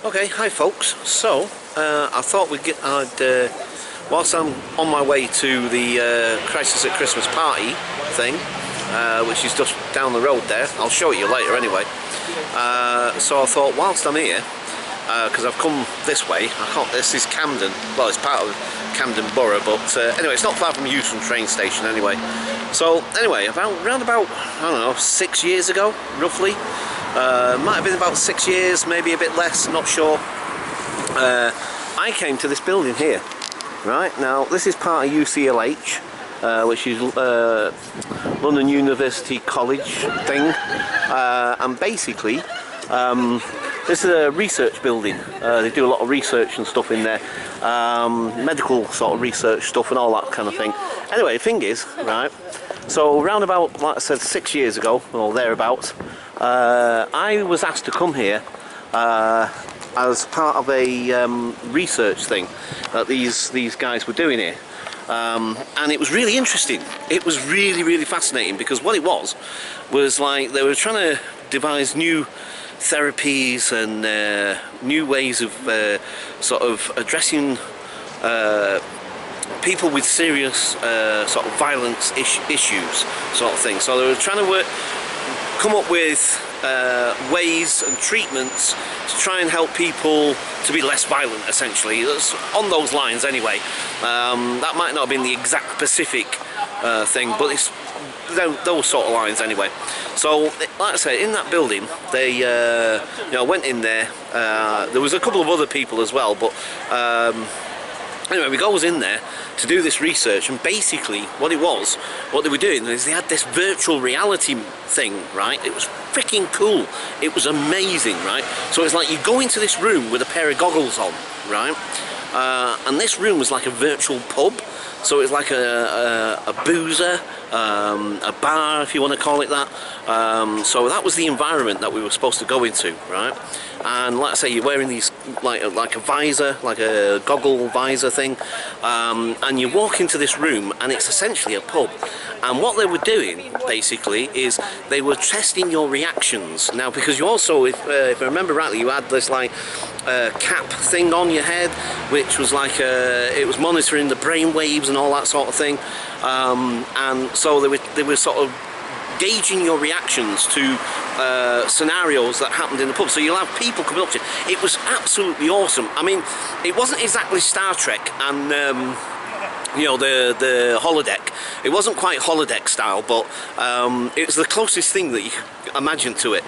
Okay, hi folks. So, I thought whilst I'm on my way to the Crisis at Christmas party thing, which is just down the road there, I'll show it you later anyway. So I thought whilst I'm here, because I've come this way, this is Camden, well it's part of Camden Borough, but anyway, it's not far from Euston train station anyway. So anyway, around about, I don't know, 6 years ago, roughly, might have been about 6 years, maybe a bit less, not sure. I came to this building here. Right, now this is part of UCLH, which is London University College thing, and basically this is a research building. They do a lot of research and stuff in there, medical sort of research stuff and all that kind of thing. Anyway, the thing is, right, so around about, like I said, 6 years ago, or thereabouts, I was asked to come here as part of a research thing that these guys were doing here, and it was really interesting. It was really fascinating, because what it was like they were trying to devise new therapies and new ways of sort of addressing people with serious sort of violence issues sort of thing. So they were trying to come up with ways and treatments to try and help people to be less violent, essentially. It's on those lines anyway. That might not have been the exact specific thing, but it's those sort of lines anyway. So, like I say, in that building, they went in there. There was a couple of other people as well, but anyway, we goes in there to do this research, and basically what they were doing is they had this virtual reality thing, right? It was freaking cool. It was amazing, right? So it's like you go into this room with a pair of goggles on, right? And this room was like a virtual pub. So it's like a boozer, a bar, if you want to call it that. So that was the environment that we were supposed to go into, right? And like I say, you're wearing these like a visor, like a goggle visor thing, and you walk into this room, and it's essentially a pub. And what they were doing basically is they were testing your reactions. Now, because you also, if I remember rightly, you had this like cap thing on your head, which was like it was monitoring the brain waves and all that sort of thing, and so they were sort of gauging your reactions to scenarios that happened in the pub. So you'll have people coming up to you. It was absolutely awesome. I mean, it wasn't exactly Star Trek and the holodeck. It wasn't quite holodeck style, but it was the closest thing that you could imagine to it.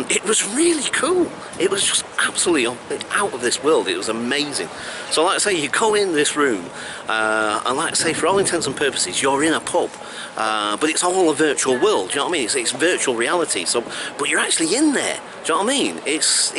It was really cool. It was just absolutely out of this world. It was amazing. So like I say, you go in this room, and like I say, for all intents and purposes, you're in a pub. But it's all a virtual world, do you know what I mean? It's virtual reality. So, but you're actually in there. Do you know what I mean? It's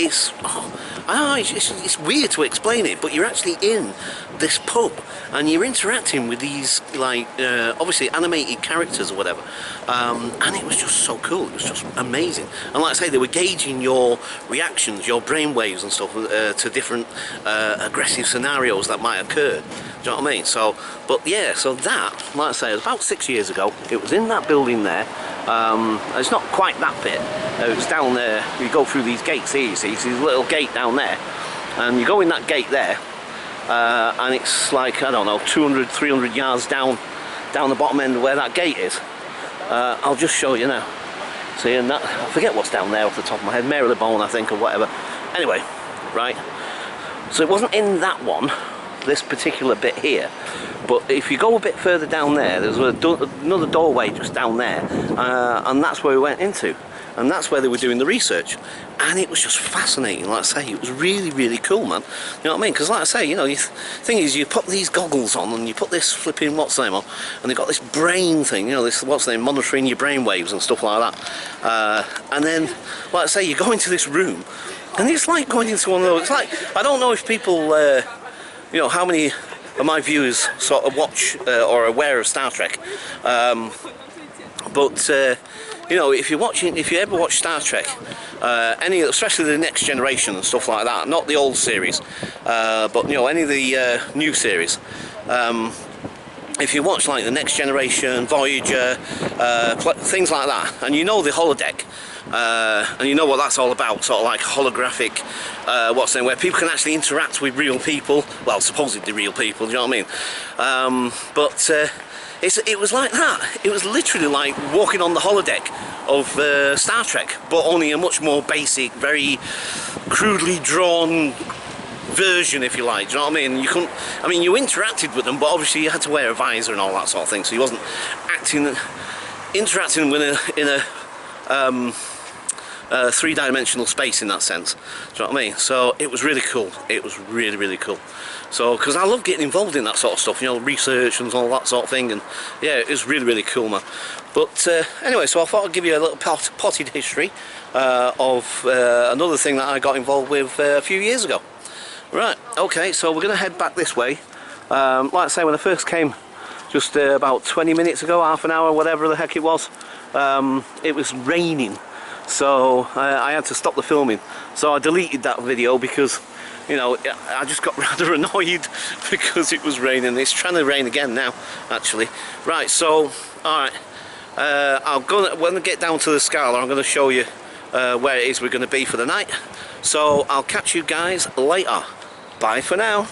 weird to explain it, but you're actually in this pub, and you're interacting with these like obviously animated characters or whatever, and it was just so cool. It was just amazing. And like I say, they were gauging your reactions, your brain waves and stuff to different aggressive scenarios that might occur. Do you know what I mean? So, but yeah, so that, like I say, it was about 6 years ago. It was in that building there. It's not quite that bit. It was down there. You go through these gates here, you see, this little gate down there, and you go in that gate there, and it's like, I don't know, 200, 300 yards down the bottom end where that gate is. I'll just show you now. See, and that, I forget what's down there off the top of my head, Marylebone, I think, or whatever. Anyway, right. So it wasn't in that one, this particular bit here, but if you go a bit further down there, there's another doorway just down there, and that's where we went into, and that's where they were doing the research, and it was just fascinating. Like I say, it was really cool, man. You know what I mean? Because like I say, you know, the thing is, you put these goggles on and you put this flipping what's the name on, and they've got this brain thing, you know, this what's the name, monitoring your brain waves and stuff like that, and then like I say, you go into this room, and it's like going into one of those, it's like, I don't know if people you know, how many of my viewers sort of watch or are aware of Star Trek, but you know, if you ever watch Star Trek, especially the Next Generation and stuff like that, not the old series, but you know, any of the new series, if you watch like the Next Generation, Voyager, things like that, and you know the holodeck, and you know what that's all about, sort of like holographic, where people can actually interact with real people, well, supposedly real people, do you know what I mean? It was like that. It was literally like walking on the holodeck of Star Trek, but only a much more basic, very crudely drawn version, if you like. Do you know what I mean? You couldn't. I mean, you interacted with them, but obviously you had to wear a visor and all that sort of thing. So you wasn't interacting with in a three-dimensional space in that sense. Do you know what I mean? So it was really cool. It was really, really cool. So, because I love getting involved in that sort of stuff, you know, research and all that sort of thing, and yeah, it was really, really cool, man. But anyway, so I thought I'd give you a little potted history of another thing that I got involved with a few years ago. Right, okay, so we're going to head back this way. Like I say, when I first came, just about 20 minutes ago, half an hour, whatever the heck it was raining. So I had to stop the filming. So I deleted that video because, you know, I just got rather annoyed because it was raining. It's trying to rain again now, actually. Right, so, alright. When I get down to the Scala, I'm going to show you where it is we're going to be for the night. So I'll catch you guys later. Bye for now.